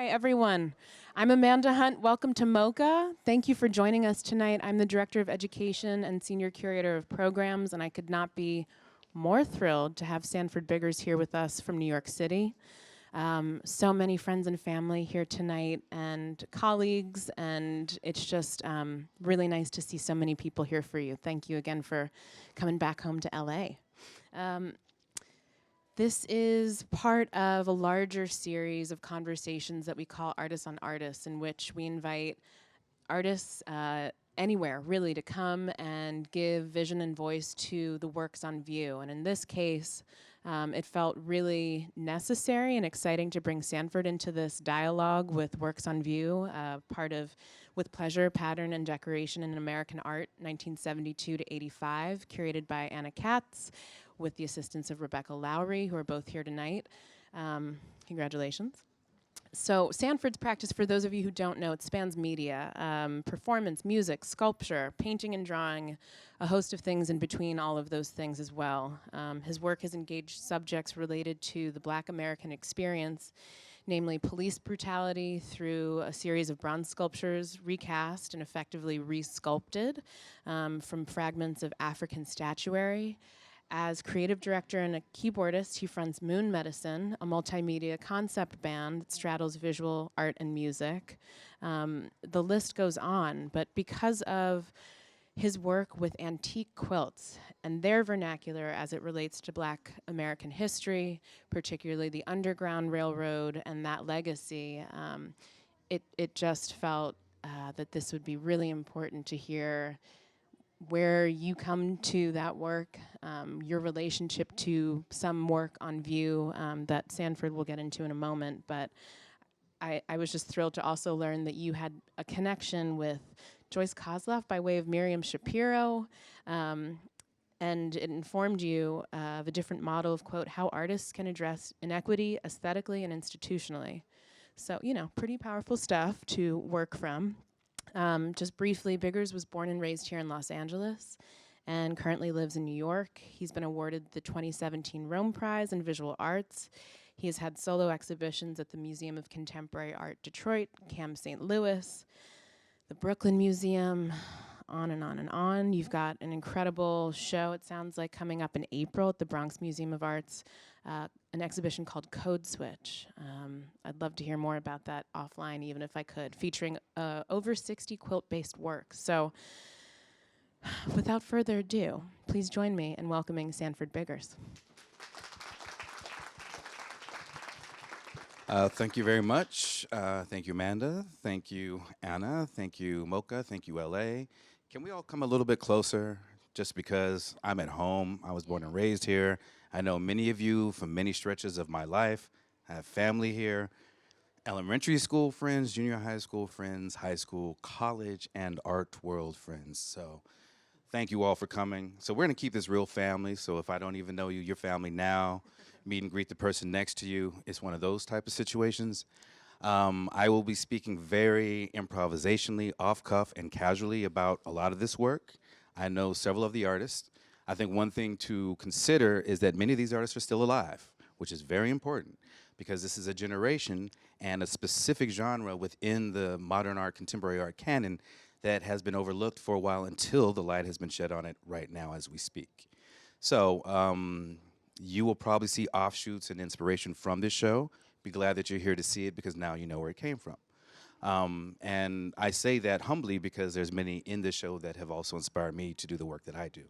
everyone. I'm Amanda Hunt. Welcome to MoCA. Thank you for joining us tonight. I'm the Director of Education and Senior Curator of Programs, and I could not be more thrilled to have Sanford Biggers here with us from New York City. So many friends and family here tonight and colleagues, and it's just really nice to see so many people here for you. Thank you again for coming back home to LA. This is part of a larger series of conversations that we call Artists on Artists, in which we invite artists anywhere, really, to come and give vision and voice to the works on view. And in this case, it felt really necessary and exciting to bring Sanford into this dialogue with Works on View, part of With Pleasure, Pattern and Decoration in American Art, 1972 to 85, curated by Anna Katz, with the assistance of Rebecca Lowry, who are both here tonight. Congratulations. So Sanford's practice, for those of you who don't know, it spans media, performance, music, sculpture, painting and drawing, a host of things in between all of those things as well. His work has engaged subjects related to the Black American experience, namely police brutality, through a series of bronze sculptures recast and effectively resculpted from fragments of African statuary. As creative director and a keyboardist, he fronts Moon Medicine, a multimedia concept band that straddles visual art and music. The list goes on, but because of his work with antique quilts and their vernacular as it relates to Black American history, particularly the Underground Railroad and that legacy, it just felt that this would be really important to hear where you come to that work, your relationship to some work on view that Sanford will get into in a moment. But I was just thrilled to also learn that you had a connection with Joyce Kozloff by way of Miriam Schapiro, and it informed you of a different model of, quote, how artists can address inequity aesthetically and institutionally. So, you know, pretty powerful stuff to work from. Just briefly, Biggers was born and raised here in Los Angeles and currently lives in New York. He's been awarded the 2017 Rome Prize in Visual Arts. He has had solo exhibitions at the Museum of Contemporary Art Detroit, CAM St. Louis, the Brooklyn Museum, on and on and on. You've got an incredible show, it sounds like, coming up in April at the Bronx Museum of Art's, an exhibition called Code Switch. I'd love to hear more about that offline, even if I could, featuring over 60 quilt-based works. So without further ado, please join me in welcoming Sanford Biggers. Thank you very much. Thank you, Amanda. Thank you, Anna. Thank you, MoCA. Thank you, LA. Can we all come a little bit closer? Just because I'm at home, I was born and raised here. I know many of you from many stretches of my life. I have family here, elementary school friends, junior high school friends, high school, college, and art world friends. So thank you all for coming. So we're gonna keep this real family. So if I don't even know you, you're family now. Meet and greet the person next to you. It's one of those type of situations. I will be speaking very improvisationally, off cuff, and casually about a lot of this work. I know several of the artists. I think one thing to consider is that many of these artists are still alive, which is very important because this is a generation and a specific genre within the modern art, contemporary art canon that has been overlooked for a while until the light has been shed on it right now as we speak. So you will probably see offshoots and inspiration from this show. Be glad that you're here to see it because now you know where it came from. And I say that humbly because there's many in this show that have also inspired me to do the work that I do.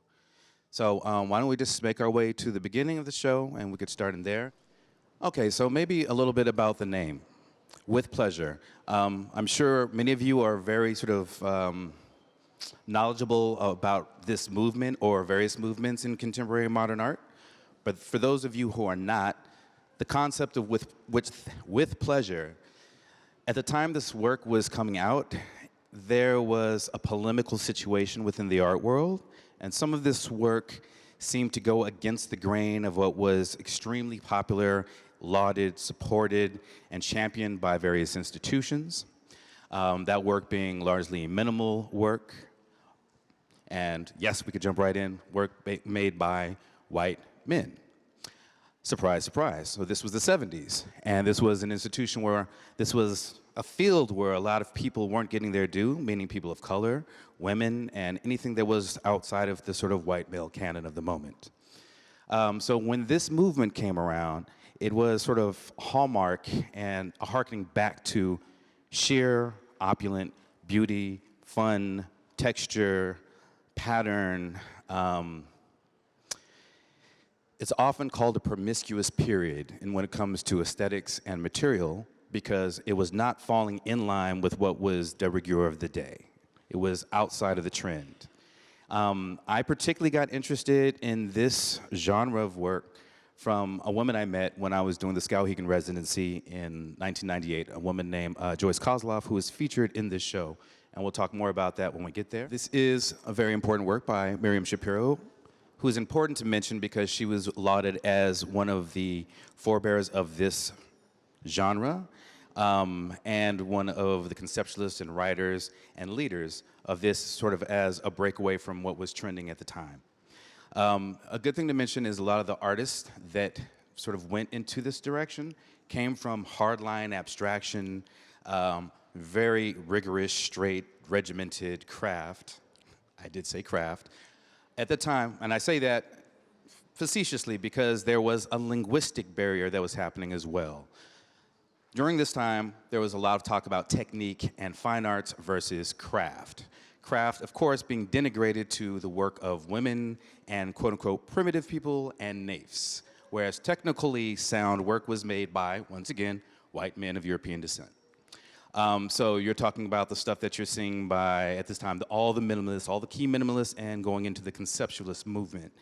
So why don't we just make our way to the beginning of the show and we could start in there. Okay, so maybe a little bit about the name, With Pleasure. I'm sure many of you are very sort of knowledgeable about this movement or various movements in contemporary modern art. But for those of you who are not, the concept of with pleasure, at the time this work was coming out, there was a polemical situation within the art world, and some of this work seemed to go against the grain of what was extremely popular, lauded, supported, and championed by various institutions. That work being largely minimal work, and yes, we could jump right in, work made by white men. Surprise, surprise. So this was the 70s, and this was an institution where this was a field where a lot of people weren't getting their due, meaning people of color, women, and anything that was outside of the sort of white male canon of the moment. So when this movement came around, it was sort of hallmark and a harkening back to sheer, opulent beauty, fun, texture, pattern. It's often called a promiscuous period and when it comes to aesthetics and material because it was not falling in line with what was de rigueur of the day. It was outside of the trend. I particularly got interested in this genre of work from a woman I met when I was doing the Skowhegan residency in 1998, a woman named Joyce Kozloff, who is featured in this show. And we'll talk more about that when we get there. This is a very important work by Miriam Schapiro, who is important to mention because she was lauded as one of the forebearers of this genre and one of the conceptualists and writers and leaders of this sort of as a breakaway from what was trending at the time. A good thing to mention is a lot of the artists that sort of went into this direction came from hardline abstraction, very rigorous, straight, regimented craft. I did say craft. At the time, and I say that facetiously because there was a linguistic barrier that was happening as well. During this time, there was a lot of talk about technique and fine arts versus craft. Craft, of course, being denigrated to the work of women and quote-unquote primitive people and naifs, whereas technically sound work was made by, once again, white men of European descent. So you're talking about the stuff that you're seeing by, at this time, all the minimalists, all the key minimalists, and going into the conceptualist movement.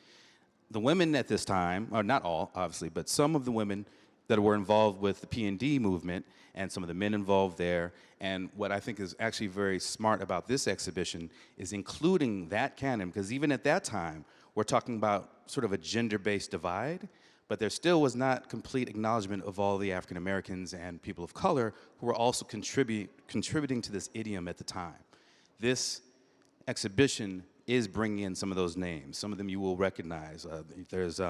The women at this time, or not all, obviously, but some of the women that were involved with the P&D movement and some of the men involved there, and what I think is actually very smart about this exhibition is including that canon, because even at that time, we're talking about sort of a gender-based divide, but there still was not complete acknowledgement of all the African Americans and people of color who were also contributing to this idiom at the time. This exhibition is bringing in some of those names. Some of them you will recognize. There's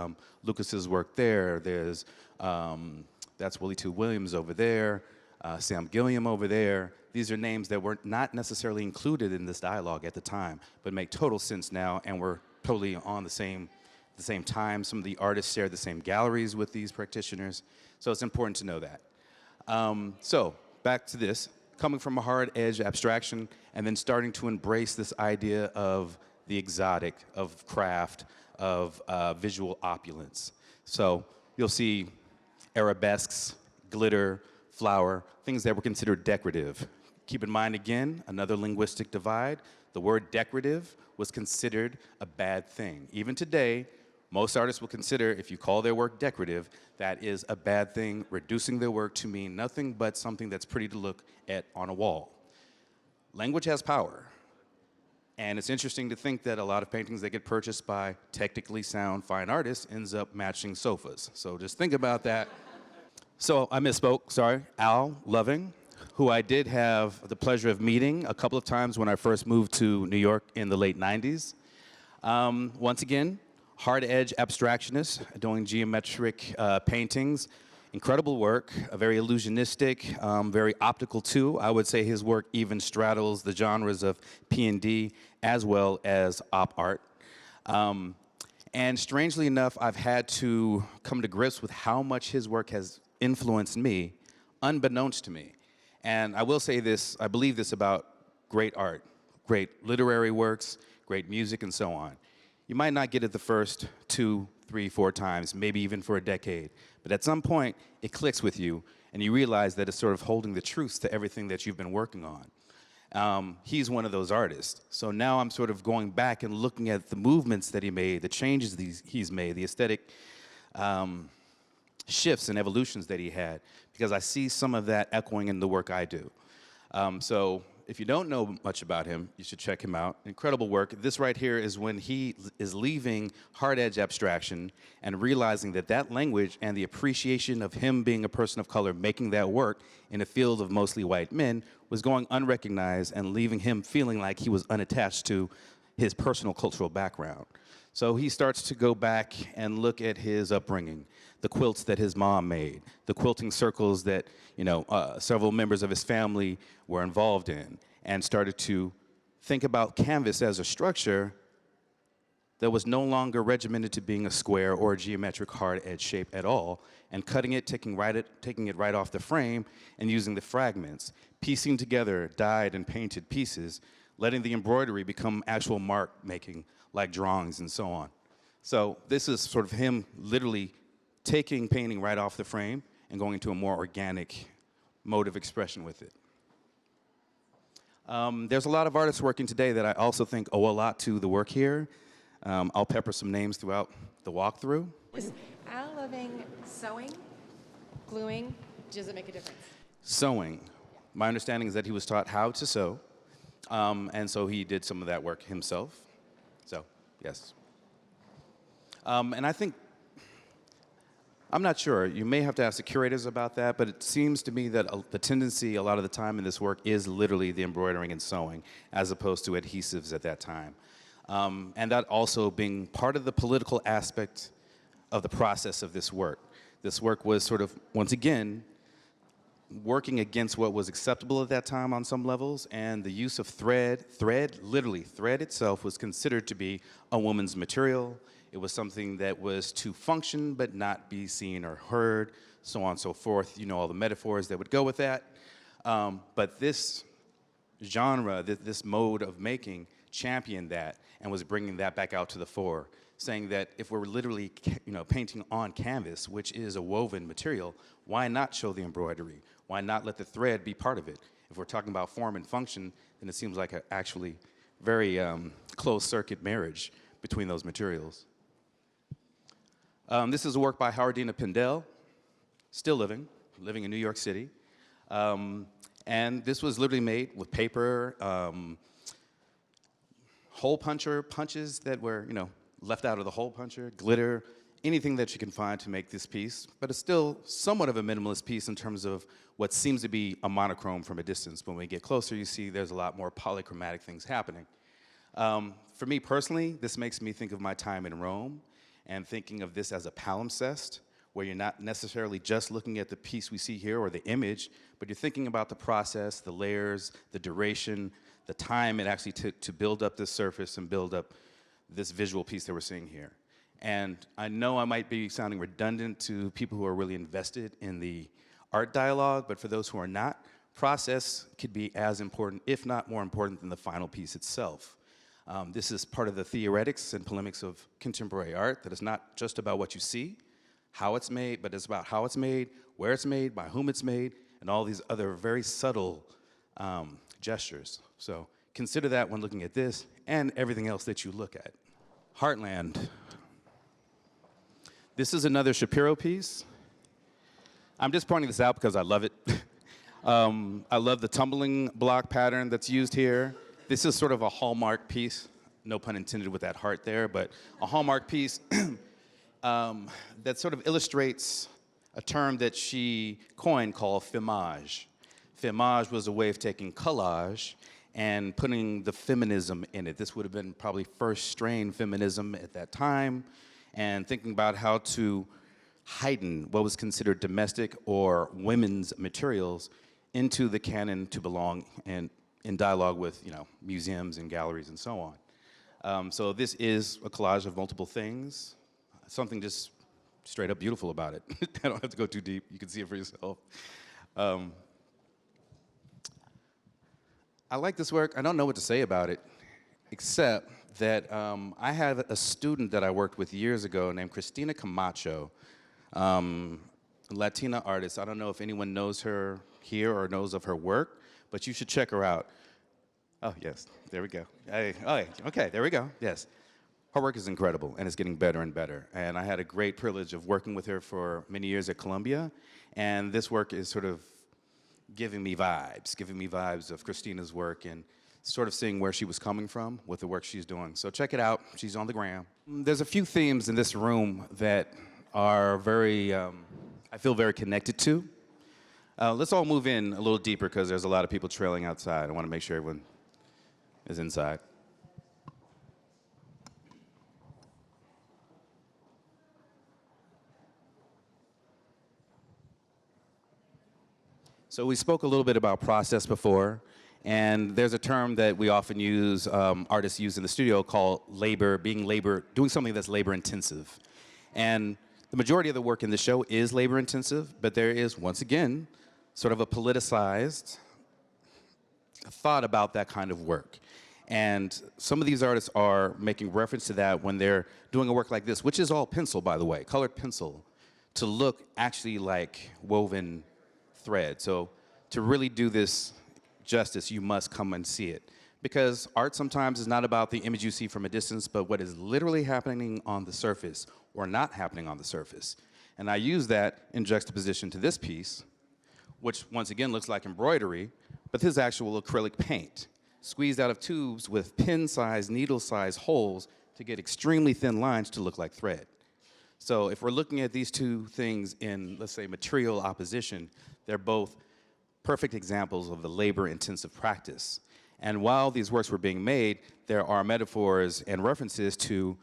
Lucas's work there. There's, that's Willie T. Williams over there. Sam Gilliam over there. These are names that were not necessarily included in this dialogue at the time, but make total sense now, and we're totally on the same time. Some of the artists share the same galleries with these practitioners, so it's important to know that. So back to this, coming from a hard edge abstraction and then starting to embrace this idea of the exotic, of craft, of visual opulence. So you'll see arabesques, glitter, flower, things that were considered decorative. Keep in mind again, another linguistic divide. The word decorative was considered a bad thing. Even today, most artists will consider, if you call their work decorative, that is a bad thing, reducing their work to mean nothing but something that's pretty to look at on a wall. Language has power. And it's interesting to think that a lot of paintings that get purchased by technically sound fine artists ends up matching sofas. So just think about that. So I misspoke, sorry. Al Loving, who I did have the pleasure of meeting a couple of times when I first moved to New York in the late 90s. Once again, hard edge abstractionist, doing geometric paintings. Incredible work, very illusionistic, very optical too. I would say his work even straddles the genres of P&D as well as op art. And strangely enough, I've had to come to grips with how much his work has influenced me, unbeknownst to me. And I will say this, I believe this about great art, great literary works, great music, and so on. You might not get it the first 2, 3, 4 times, maybe even for a decade. But at some point, it clicks with you, and you realize that it's sort of holding the truth to everything that you've been working on. He's one of those artists. So now I'm sort of going back and looking at the movements that he made, the changes he's made, the aesthetic shifts and evolutions that he had, because I see some of that echoing in the work I do. So if you don't know much about him, you should check him out. Incredible work. This right here is when he is leaving hard edge abstraction and realizing that that language and the appreciation of him being a person of color making that work in a field of mostly white men was going unrecognized and leaving him feeling like he was unattached to his personal cultural background. So he starts to go back and look at his upbringing, the quilts that his mom made, the quilting circles that several members of his family were involved in, and started to think about canvas as a structure that was no longer regimented to being a square or a geometric hard edge shape at all, and cutting it, taking it right off the frame, and using the fragments, piecing together dyed and painted pieces, letting the embroidery become actual mark making, like drawings and so on. So this is sort of him literally taking painting right off the frame and going into a more organic mode of expression with it. There's a lot of artists working today that I also think owe a lot to the work here. I'll pepper some names throughout the walkthrough. Is Al loving sewing, gluing? Does it make a difference? Sewing. My understanding is that he was taught how to sew, and so he did some of that work himself. So, yes. And I think, I'm not sure, you may have to ask the curators about that, but it seems to me that the tendency a lot of the time in this work is literally the embroidering and sewing, as opposed to adhesives at that time. And that also being part of the political aspect of the process of this work. This work was sort of, once again, working against what was acceptable at that time on some levels, and the use of thread, literally thread itself was considered to be a woman's material. It was something that was to function but not be seen or heard, so on and so forth. You know, all the metaphors that would go with that. But this genre, this mode of making, championed that and was bringing that back out to the fore, saying that if we're literally painting on canvas, which is a woven material, why not show the embroidery? Why not let the thread be part of it? If we're talking about form and function, then it seems like a actually very closed-circuit marriage between those materials. This is a work by Howardina Pindell, still living in New York City. And this was literally made with paper, hole punches that were, left out of the hole puncher, glitter, anything that you can find to make this piece. But it's still somewhat of a minimalist piece in terms of what seems to be a monochrome from a distance. When we get closer, you see there's a lot more polychromatic things happening. For me personally, this makes me think of my time in Rome and thinking of this as a palimpsest, where you're not necessarily just looking at the piece we see here or the image, but you're thinking about the process, the layers, the duration, the time it actually took to build up this surface and build up this visual piece that we're seeing here. And I know I might be sounding redundant to people who are really invested in the art dialogue, but for those who are not, process could be as important, if not more important, than the final piece itself. This is part of the theoretics and polemics of contemporary art, that it's not just about what you see, how it's made, but it's about how it's made, where it's made, by whom it's made, and all these other very subtle gestures. So consider that when looking at this and everything else that you look at. Heartland. This is another Schapiro piece. I'm just pointing this out because I love it. I love the tumbling block pattern that's used here. This is sort of a hallmark piece, no pun intended with that heart there, but a hallmark piece that sort of illustrates a term that she coined called femage. Femage was a way of taking collage and putting the feminism in it. This would have been probably first strain feminism at that time, and thinking about how to heighten what was considered domestic or women's materials into the canon to belong and in dialogue with museums and galleries and so on. So this is a collage of multiple things, something just straight up beautiful about it. I don't have to go too deep, you can see it for yourself. I like this work. I don't know what to say about it, except that I had a student that I worked with years ago named Cristina Camacho, Latina artist. I don't know if anyone knows her here or knows of her work, but you should check her out. Oh, yes, there we go. Okay, there we go, yes. Her work is incredible, and it's getting better and better. And I had a great privilege of working with her for many years at Columbia, and this work is sort of giving me vibes of Christina's work and sort of seeing where she was coming from with the work she's doing. So check it out, she's on the gram. There's a few themes in this room that are very, I feel very connected to. Let's all move in a little deeper because there's a lot of people trailing outside. I want to make sure everyone is inside. So we spoke a little bit about process before, and there's a term that we often use, artists use in the studio called doing something that's labor intensive. And the majority of the work in the show is labor intensive, but there is, once again, sort of a politicized thought about that kind of work. And some of these artists are making reference to that when they're doing a work like this, which is all pencil, by the way, colored pencil, to look actually like woven thread. So to really do this justice, you must come and see it. Because art sometimes is not about the image you see from a distance, but what is literally happening on the surface or not happening on the surface. And I use that in juxtaposition to this piece, which once again looks like embroidery, but this is actual acrylic paint, squeezed out of tubes with pin-sized, needle-sized holes to get extremely thin lines to look like thread. So if we're looking at these two things in, let's say, material opposition, they're both perfect examples of the labor-intensive practice. And while these works were being made, there are metaphors and references to,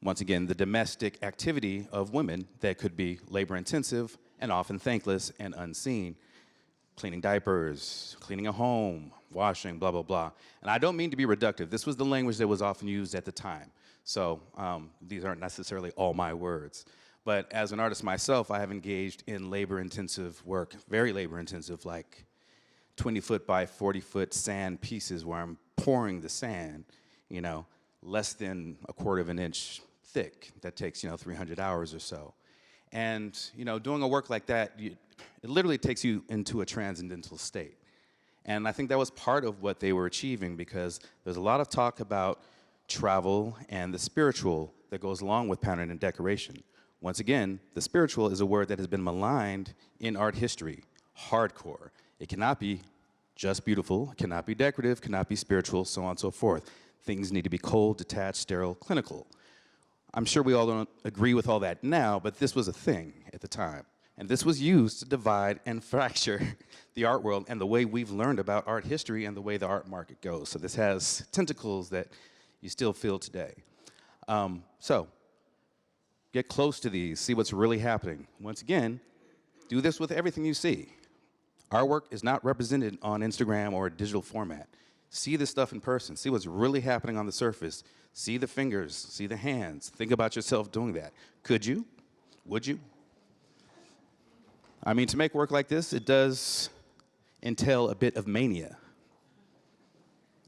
once again, the domestic activity of women that could be labor-intensive and often thankless and unseen. Cleaning diapers, cleaning a home, washing, blah, blah, blah. And I don't mean to be reductive. This was the language that was often used at the time. So these aren't necessarily all my words. But as an artist myself, I have engaged in labor-intensive work, very labor-intensive, like 20-foot by 40-foot sand pieces where I'm pouring the sand, you know, less than a quarter of an inch thick. That takes, 300 hours or so. And, doing a work like that, it literally takes you into a transcendental state. And I think that was part of what they were achieving, because there's a lot of talk about travel and the spiritual that goes along with pattern and decoration. Once again, the spiritual is a word that has been maligned in art history, hardcore. It cannot be just beautiful, it cannot be decorative, cannot be spiritual, so on and so forth. Things need to be cold, detached, sterile, clinical. I'm sure we all don't agree with all that now, but this was a thing at the time. And this was used to divide and fracture the art world and the way we've learned about art history and the way the art market goes. So this has tentacles that you still feel today. So get close to these, see what's really happening. Once again, do this with everything you see. Our work is not represented on Instagram or a digital format. See this stuff in person, see what's really happening on the surface. See the fingers, see the hands. Think about yourself doing that. Could you? Would you? I mean, to make work like this, it does entail a bit of mania.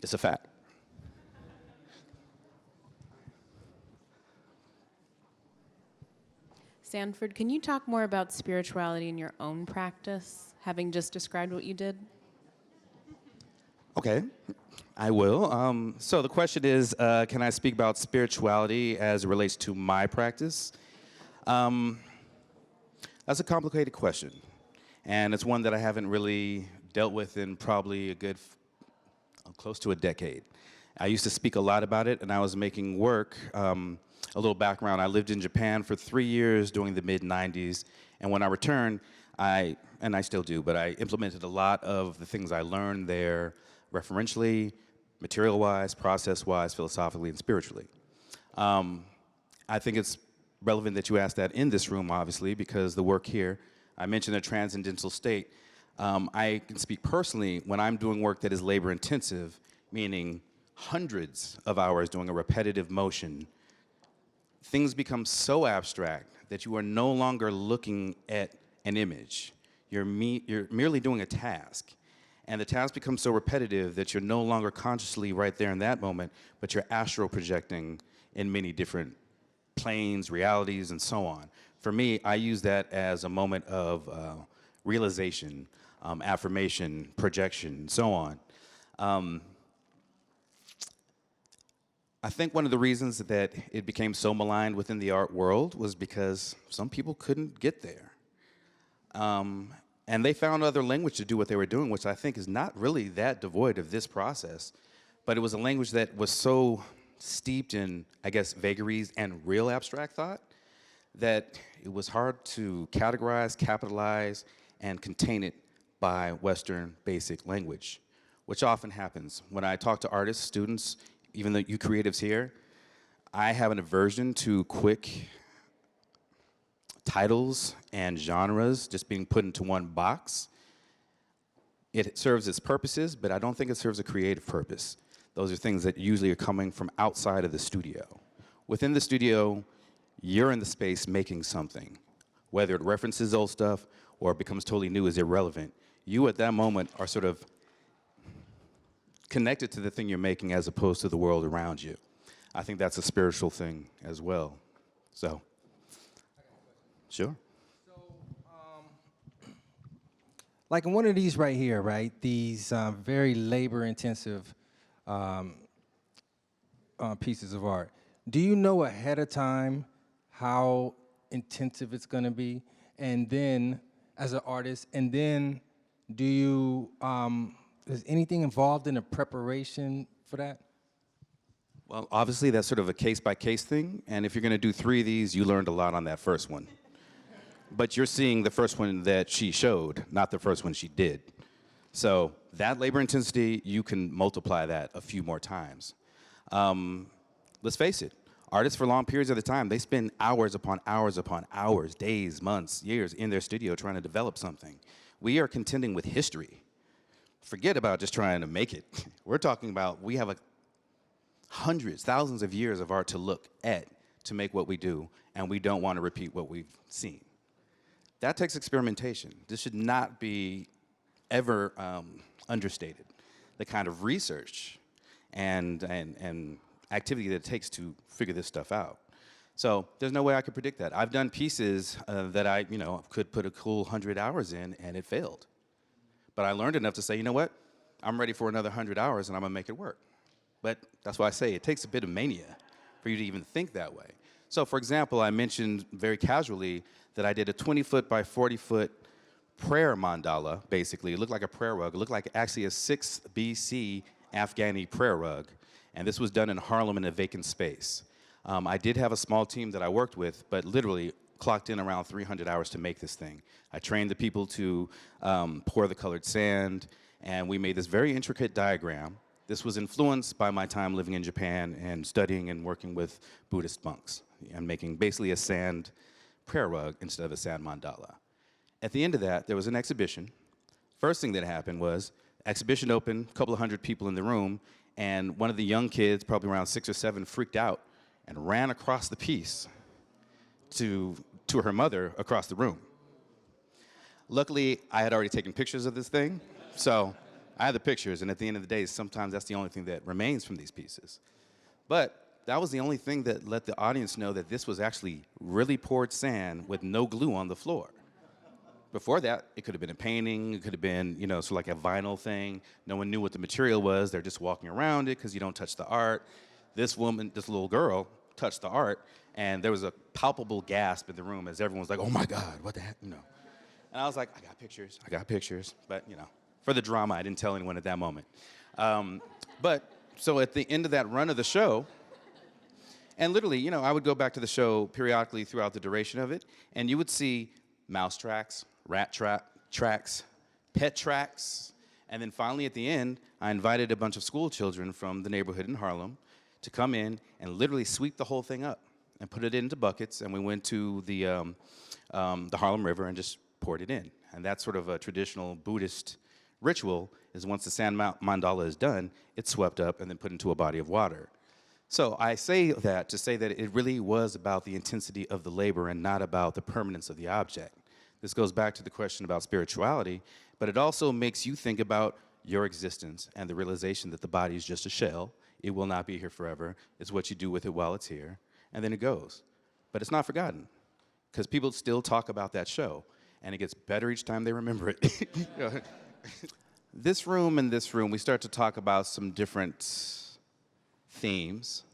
It's a fact. Sanford, can you talk more about spirituality in your own practice, having just described what you did? Okay, I will. So the question is, can I speak about spirituality as it relates to my practice? That's a complicated question, and it's one that I haven't really dealt with in probably a good close to a decade. I used to speak a lot about it, and I was making work. A little background, I lived in Japan for 3 years during the mid-90s, and when I returned, and I still do, but I implemented a lot of the things I learned there referentially, material-wise, process-wise, philosophically, and spiritually. I think it's relevant that you ask that in this room, obviously, because the work here, I mentioned a transcendental state. I can speak personally when I'm doing work that is labor-intensive, meaning hundreds of hours doing a repetitive motion. Things become so abstract that you are no longer looking at an image. You're merely doing a task. And the task becomes so repetitive that you're no longer consciously right there in that moment, but you're astral projecting in many different planes, realities, and so on. For me, I use that as a moment of realization, affirmation, projection, and so on. I think one of the reasons that it became so maligned within the art world was because some people couldn't get there. And they found other language to do what they were doing, which I think is not really that devoid of this process. But it was a language that was so steeped in, I guess, vagaries and real abstract thought that it was hard to categorize, capitalize, and contain it by Western basic language, which often happens. When I talk to artists, students, even the you creatives here, I have an aversion to quick titles and genres just being put into one box. It serves its purposes, but I don't think it serves a creative purpose. Those are things that usually are coming from outside of the studio. Within the studio, you're in the space making something. Whether it references old stuff or it becomes totally new is irrelevant. You at that moment are sort of connected to the thing you're making as opposed to the world around you. I think that's a spiritual thing as well. So, sure. Like in one of these right here, right? These very labor-intensive pieces of art. Do you know ahead of time how intensive it's going to be, and then as an artist, and then do you is anything involved in the preparation for that? Well, obviously that's sort of a case-by-case thing, and if you're going to do 3 of these, you learned a lot on that first one. But you're seeing the first one that she showed, not the first one she did. So that labor intensity, you can multiply that a few more times. Let's face it, artists for long periods of the time, they spend hours upon hours, days, months, years in their studio trying to develop something. We are contending with history. Forget about just trying to make it. We're talking about we have hundreds, thousands of years of art to look at to make what we do, and we don't want to repeat what we've seen. That takes experimentation. This should not be ever understated. The kind of research and activity that it takes to figure this stuff out. So there's no way I could predict that. I've done pieces that I could put a cool 100 hours in, and it failed. But I learned enough to say, you know what? I'm ready for another 100 hours, and I'm going to make it work. But that's why I say it takes a bit of mania for you to even think that way. So, for example, I mentioned very casually that I did a 20-foot by 40-foot prayer mandala, basically. It looked like a prayer rug. It looked like actually a 6th BC Afghani prayer rug. And this was done in Harlem in a vacant space. I did have a small team that I worked with, but literally clocked in around 300 hours to make this thing. I trained the people to pour the colored sand, and we made this very intricate diagram. This was influenced by my time living in Japan and studying and working with Buddhist monks and making basically a sand prayer rug instead of a sand mandala. At the end of that, there was an exhibition. First thing that happened was, exhibition opened, a couple of 100 people in the room, and one of the young kids, probably around 6 or 7, freaked out and ran across the piece to her mother across the room. Luckily, I had already taken pictures of this thing, so I had the pictures, and at the end of the day, sometimes that's the only thing that remains from these pieces. But that was the only thing that let the audience know that this was actually really poured sand with no glue on the floor. Before that, it could have been a painting, it could have been, sort of like a vinyl thing. No one knew what the material was. They're just walking around it because you don't touch the art. This woman, this little girl, touched the art, and there was a palpable gasp in the room as everyone was like, oh my God, what the heck, And I was like, I got pictures, but, for the drama, I didn't tell anyone at that moment. So at the end of that run of the show, and literally, I would go back to the show periodically throughout the duration of it, and you would see mouse tracks, rat tracks, pet tracks, and then finally at the end, I invited a bunch of school children from the neighborhood in Harlem to come in and literally sweep the whole thing up and put it into buckets, and we went to the Harlem River and just poured it in. And that's sort of a traditional Buddhist ritual, is once the sand mandala is done, it's swept up and then put into a body of water. So I say that to say that it really was about the intensity of the labor and not about the permanence of the object. This goes back to the question about spirituality, but it also makes you think about your existence and the realization that the body is just a shell. It will not be here forever. It's what you do with it while it's here, and then it goes. But it's not forgotten, because people still talk about that show, and it gets better each time they remember it. This room and this room, we start to talk about some different themes,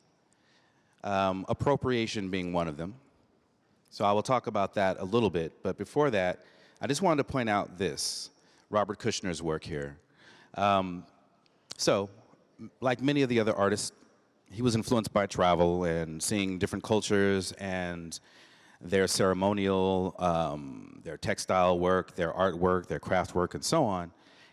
appropriation being one of them. So I will talk about that a little bit, but before that, I just wanted to point out this, Robert Kushner's work here. So, like many of the other artists, he was influenced by travel and seeing different cultures and their ceremonial, their textile work, their artwork, their craft work, and so on.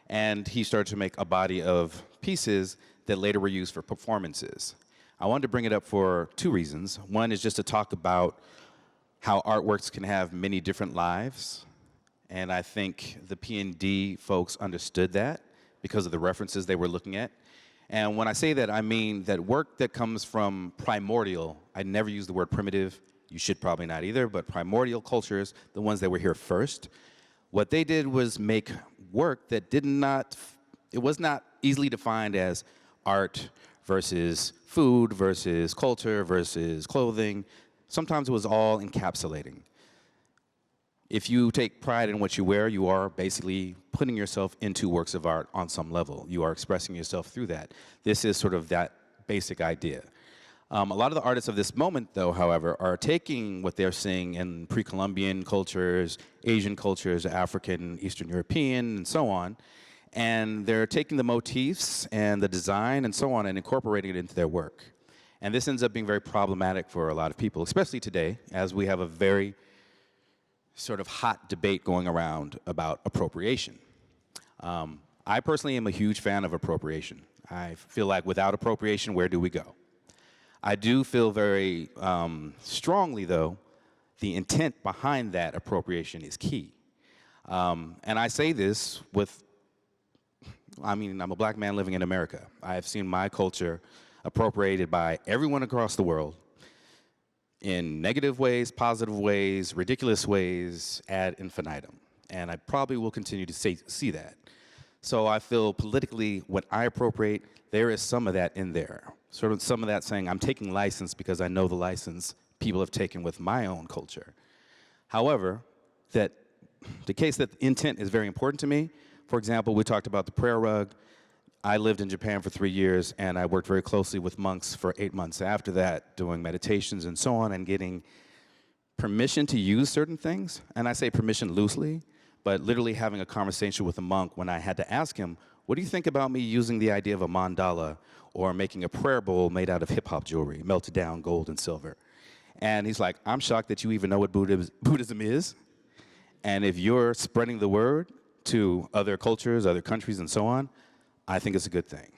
And he started to make a body of pieces that later were used for performances. I wanted to bring it up for 2 reasons. One is just to talk about how artworks can have many different lives, And I think the P&D folks understood that because of the references they were looking at. And when I say that, I mean that work that comes from primordial, I never use the word primitive, you should probably not either, but primordial cultures, the ones that were here first, what they did was make work that it was not easily defined as art versus food versus culture versus clothing. Sometimes it was all encapsulating. If you take pride in what you wear, you are basically putting yourself into works of art on some level. You are expressing yourself through that. This is sort of that basic idea. A lot of the artists of this moment, though, however, are taking what they're seeing in pre-Columbian cultures, Asian cultures, African, Eastern European, and so on, and they're taking the motifs and the design and so on and incorporating it into their work. And this ends up being very problematic for a lot of people, especially today, as we have a very sort of hot debate going around about appropriation. I personally am a huge fan of appropriation. I feel like without appropriation, where do we go? I do feel very strongly, though, the intent behind that appropriation is key. And I say this I'm a black man living in America. I have seen my culture appropriated by everyone across the world in negative ways, positive ways, ridiculous ways, ad infinitum. And I probably will continue to see that. So I feel politically, when I appropriate, there is some of that in there. Sort of some of that saying, I'm taking license because I know the license people have taken with my own culture. However, the case that intent is very important to me. For example, we talked about the prayer rug. I lived in Japan for 3 years, and I worked very closely with monks for 8 months after that, doing meditations and so on, and getting permission to use certain things. And I say permission loosely, but literally having a conversation with a monk when I had to ask him, what do you think about me using the idea of a mandala or making a prayer bowl made out of hip-hop jewelry, melted down gold and silver? And he's like, I'm shocked that you even know what Buddhism is. And if you're spreading the word to other cultures, other countries, and so on, I think it's a good thing.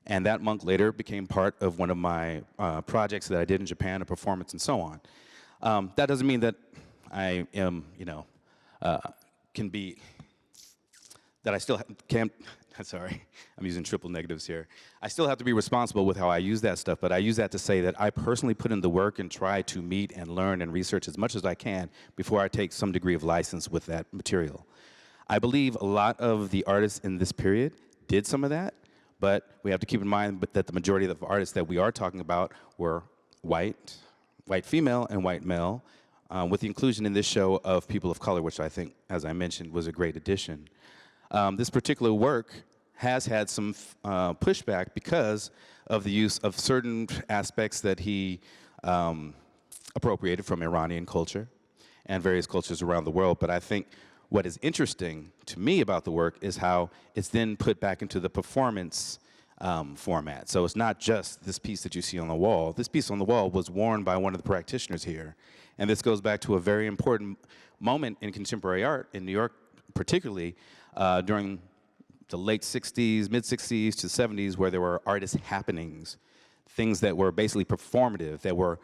And that monk later became part of one of my projects that I did in Japan, a performance and so on. That doesn't mean that I am, that I still can't, sorry, I'm using triple negatives here. I still have to be responsible with how I use that stuff, but I use that to say that I personally put in the work and try to meet and learn and research as much as I can before I take some degree of license with that material. I believe a lot of the artists in this period did some of that, but we have to keep in mind that the majority of the artists that we are talking about were white female and white male, with the inclusion in this show of people of color, which I think, as I mentioned, was a great addition. This particular work has had some pushback because of the use of certain aspects that he appropriated from Iranian culture and various cultures around the world. But I think what is interesting to me about the work is how it's then put back into the performance format. So it's not just this piece that you see on the wall. This piece on the wall was worn by one of the practitioners here. And this goes back to a very important moment in contemporary art in New York, particularly during the late 60s, mid-60s to 70s, where there were artist happenings, things that were basically performative, that were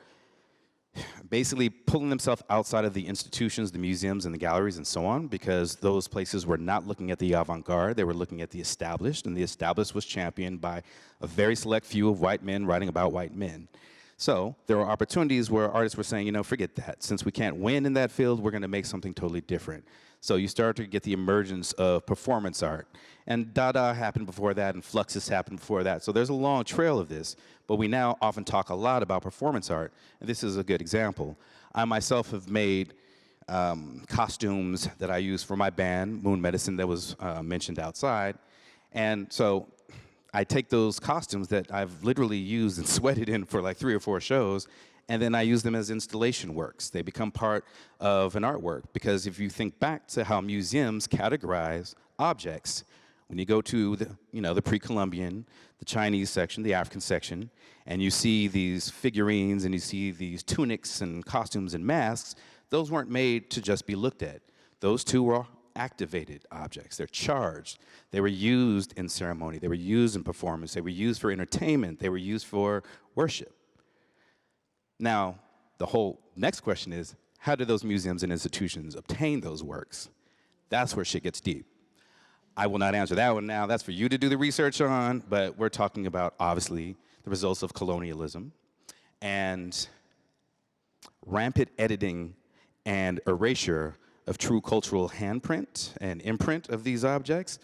basically pulling themselves outside of the institutions, the museums and the galleries and so on, because those places were not looking at the avant-garde, they were looking at the established, and the established was championed by a very select few of white men writing about white men. So there were opportunities where artists were saying, forget that. Since we can't win in that field, we're gonna make something totally different. So you start to get the emergence of performance art. And Dada happened before that, and Fluxus happened before that. So there's a long trail of this, but we now often talk a lot about performance art, and this is a good example. I myself have made costumes that I use for my band, Moon Medicine, that was mentioned outside. And so I take those costumes that I've literally used and sweated in for like 3 or 4 shows, and then I use them as installation works. They become part of an artwork, because if you think back to how museums categorize objects, when you go to the pre-Columbian, the Chinese section, the African section, and you see these figurines and you see these tunics and costumes and masks, those weren't made to just be looked at. Those two were activated objects. They're charged. They were used in ceremony. They were used in performance. They were used for entertainment. They were used for worship. Now, the whole next question is, how do those museums and institutions obtain those works? That's where shit gets deep. I will not answer that one now. That's for you to do the research on, but we're talking about, obviously, the results of colonialism and rampant editing and erasure of true cultural handprint and imprint of these objects.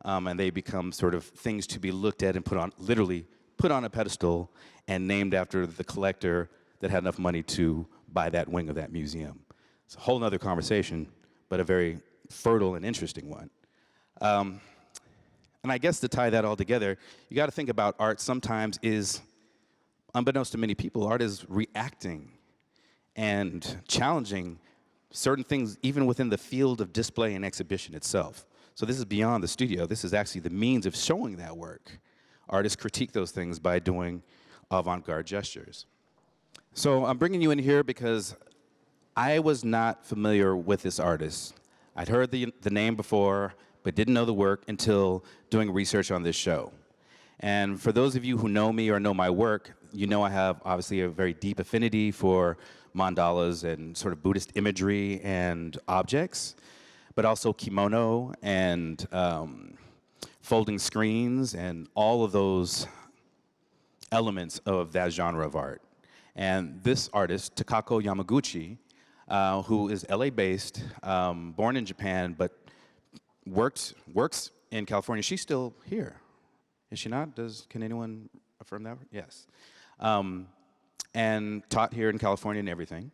And they become sort of things to be looked at and literally put on a pedestal and named after the collector that had enough money to buy that wing of that museum. It's a whole nother conversation, but a very fertile and interesting one. And I guess to tie that all together, you got to think about art sometimes is, unbeknownst to many people, art is reacting and challenging certain things even within the field of display and exhibition itself. So this is beyond the studio. This is actually the means of showing that work. Artists critique those things by doing avant-garde gestures. So I'm bringing you in here because I was not familiar with this artist. I'd heard the name before, but didn't know the work until doing research on this show. And for those of you who know me or know my work, you know I have obviously a very deep affinity for mandalas and sort of Buddhist imagery and objects, but also kimono and folding screens and all of those elements of that genre of art. And this artist, Takako Yamaguchi, who is LA-based, born in Japan, but works in California. She's still here, is she not? Can anyone affirm that? Yes. And taught here in California and everything.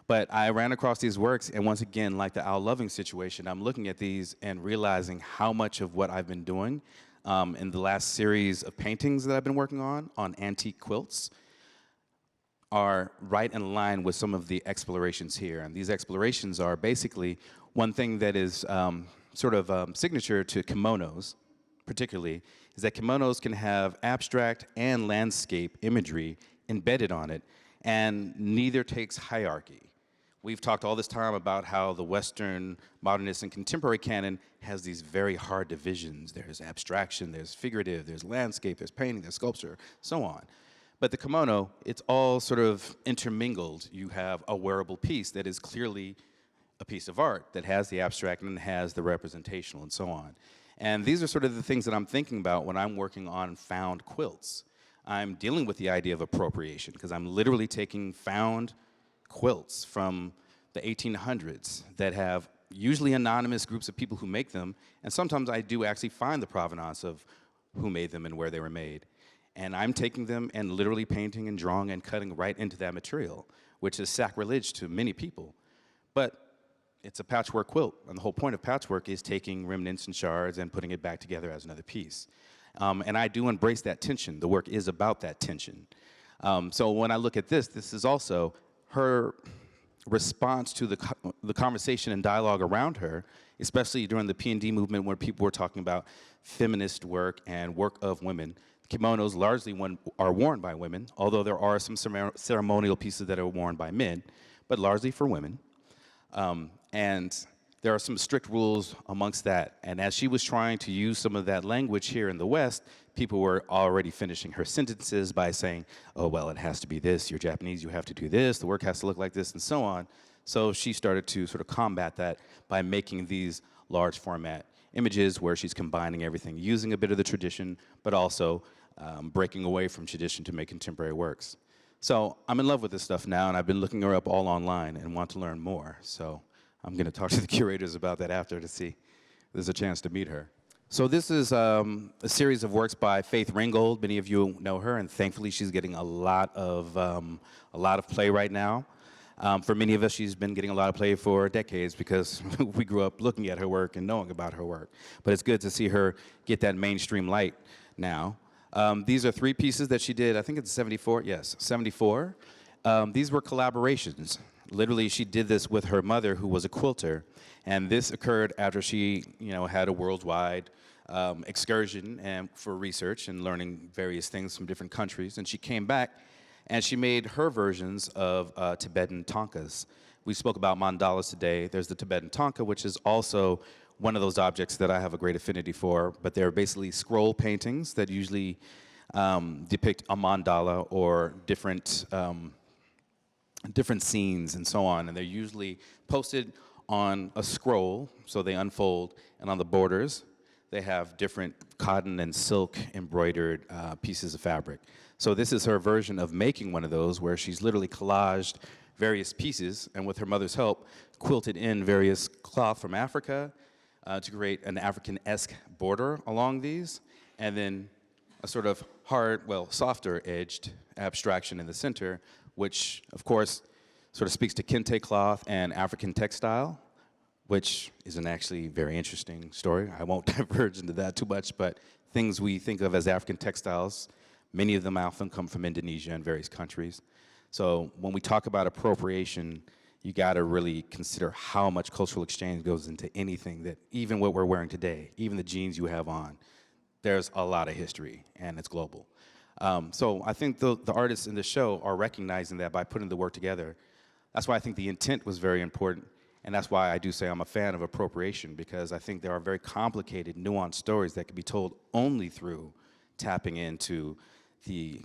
But I ran across these works, and once again, like the Al Loving situation, I'm looking at these and realizing how much of what I've been doing in the last series of paintings that I've been working on antique quilts, are right in line with some of the explorations here. And these explorations are basically one thing that is sort of signature to kimonos, particularly, is that kimonos can have abstract and landscape imagery embedded on it, and neither takes hierarchy. We've talked all this time about how the Western modernist and contemporary canon has these very hard divisions. There's abstraction, there's figurative, there's landscape, there's painting, there's sculpture, so on. But the kimono, it's all sort of intermingled. You have a wearable piece that is clearly a piece of art that has the abstract and has the representational and so on. And these are sort of the things that I'm thinking about when I'm working on found quilts. I'm dealing with the idea of appropriation because I'm literally taking found quilts from the 1800s that have usually anonymous groups of people who make them, and sometimes I do actually find the provenance of who made them and where they were made. And I'm taking them and literally painting and drawing and cutting right into that material, which is sacrilege to many people. But it's a patchwork quilt, and the whole point of patchwork is taking remnants and shards and putting it back together as another piece. And I do embrace that tension. The work is about that tension. So when I look at this, this is also her response to the conversation and dialogue around her, especially during the P&D movement where people were talking about feminist work and work of women. Kimonos largely are worn by women, although there are some ceremonial pieces that are worn by men, but largely for women. And there are some strict rules amongst that. And as she was trying to use some of that language here in the West, people were already finishing her sentences by saying, oh, well, it has to be this. You're Japanese, you have to do this. The work has to look like this, and so on. So she started to sort of combat that by making these large format images where she's combining everything, using a bit of the tradition, but also breaking away from tradition to make contemporary works. So I'm in love with this stuff now, and I've been looking her up all online and want to learn more. So I'm going to talk to the curators about that after to see if there's a chance to meet her. So this is a series of works by Faith Ringgold. Many of you know her, and thankfully she's getting a lot of play right now. For many of us, she's been getting a lot of play for decades because we grew up looking at her work and knowing about her work. But it's good to see her get that mainstream light now. These are 3 pieces that she did. I think it's 74. Yes, 74. These were collaborations. Literally, she did this with her mother, who was a quilter, and this occurred after she, had a worldwide excursion and for research and learning various things from different countries. And she came back, and she made her versions of Tibetan tankas. We spoke about mandalas today. There's the Tibetan tanka, which is also one of those objects that I have a great affinity for, but they're basically scroll paintings that usually depict a mandala or different scenes and so on, and they're usually posted on a scroll, so they unfold, and on the borders, they have different cotton and silk embroidered pieces of fabric. So this is her version of making one of those, where she's literally collaged various pieces, and with her mother's help, quilted in various cloth from Africa to create an African-esque border along these, and then a sort of hard, well, softer edged abstraction in the center, which of course sort of speaks to kente cloth and African textile, which is an actually very interesting story. I won't diverge into that too much, but things we think of as African textiles, many of them often come from Indonesia and various countries. So when we talk about appropriation, you gotta really consider how much cultural exchange goes into anything that, even what we're wearing today, even the jeans you have on, there's a lot of history, and it's global. So I think the artists in the show are recognizing that by putting the work together. That's why I think the intent was very important, and that's why I do say I'm a fan of appropriation, because I think there are very complicated, nuanced stories that can be told only through tapping into the,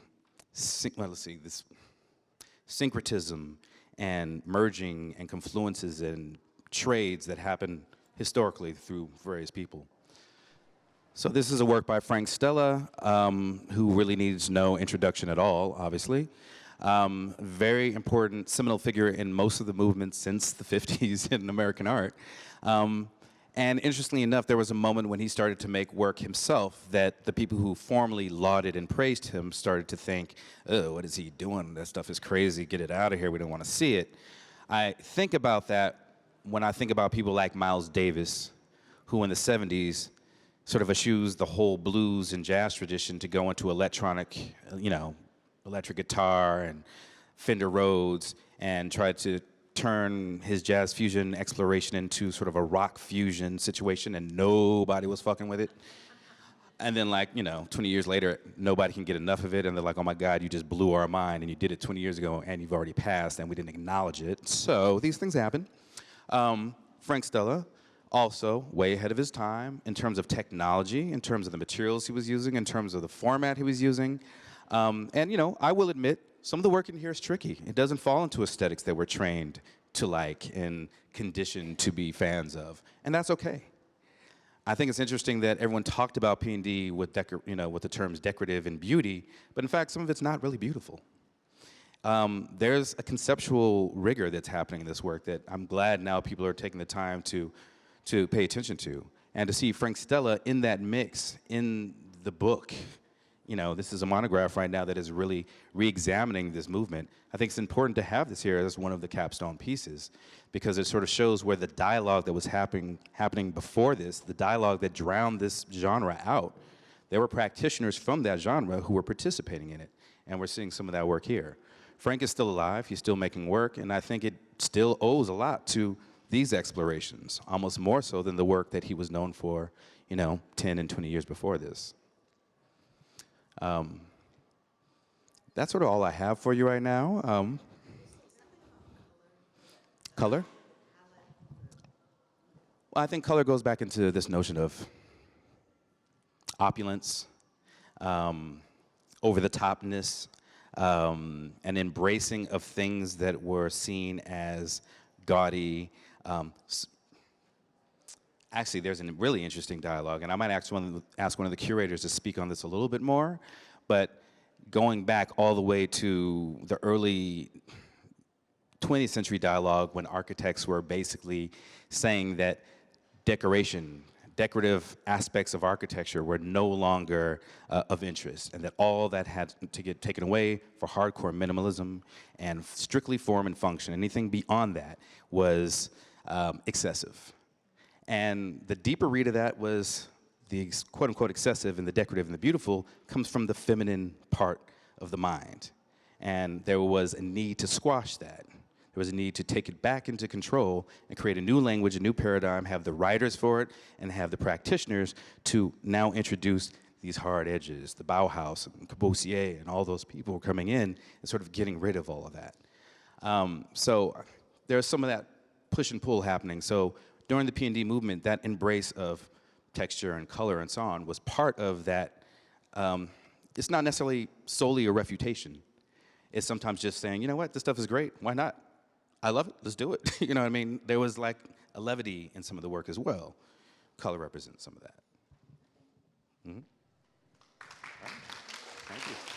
this syncretism and merging and confluences and trades that happen historically through various people. So this is a work by Stella, who really needs no introduction at all, obviously. Very important seminal figure in most of the movements since the 50s in American art. And interestingly enough, there was a moment when he started to make work himself that the people who formerly lauded and praised him started to think, oh, what is he doing? That stuff is crazy. Get it out of here. We don't want to see it. I think about that when I think about people like Miles Davis, who in the 70s sort of eschews the whole blues and jazz tradition to go into electronic, electric guitar and Fender Rhodes, and tried to turn his jazz fusion exploration into sort of a rock fusion situation, and nobody was fucking with it. And then 20 years later, nobody can get enough of it, and they're like, oh my God, you just blew our mind, and you did it 20 years ago, and you've already passed, and we didn't acknowledge it. So these things happen. Stella, also way ahead of his time in terms of technology, in terms of the materials he was using, in terms of the format he was using. And I will admit, some of the work in here is tricky. It doesn't fall into aesthetics that we're trained to like and conditioned to be fans of, and that's okay. I think it's interesting that everyone talked about P&D with with the terms decorative and beauty, but in fact, some of it's not really beautiful. There's a conceptual rigor that's happening in this work that I'm glad now people are taking the time to pay attention to, and to see Stella in that mix in the book. This is a monograph right now that is really re-examining this movement. I think it's important to have this here as one of the capstone pieces, because it sort of shows where the dialogue that was happening before this, the dialogue that drowned this genre out, there were practitioners from that genre who were participating in it, and we're seeing some of that work here. Frank is still alive, he's still making work, and I think it still owes a lot to these explorations, almost more so than the work that he was known for, 10 and 20 years before this. That's sort of all I have for you right now. Color? Well, I think color goes back into this notion of opulence, over-the-topness, an embracing of things that were seen as gaudy. Actually, there's a really interesting dialogue, and I might ask one of the curators to speak on this a little bit more, but going back all the way to the early 20th century dialogue when architects were basically saying that decorative aspects of architecture were no longer of interest, and that all that had to get taken away for hardcore minimalism and strictly form and function. Anything beyond that was excessive. And the deeper read of that was the quote-unquote excessive and the decorative and the beautiful comes from the feminine part of the mind. And there was a need to squash that. There was a need to take it back into control and create a new language, a new paradigm, have the writers for it, and have the practitioners to now introduce these hard edges. The Bauhaus and Corbusier and all those people were coming in and sort of getting rid of all of that. So there's some of that push and pull happening. So during the P&D movement, that embrace of texture and color and so on was part of that. It's not necessarily solely a refutation. It's sometimes just saying, you know what, this stuff is great, why not? I love it, let's do it. You know what I mean? There was like a levity in some of the work as well. Color represents some of that. Mm-hmm. All right. Thank you.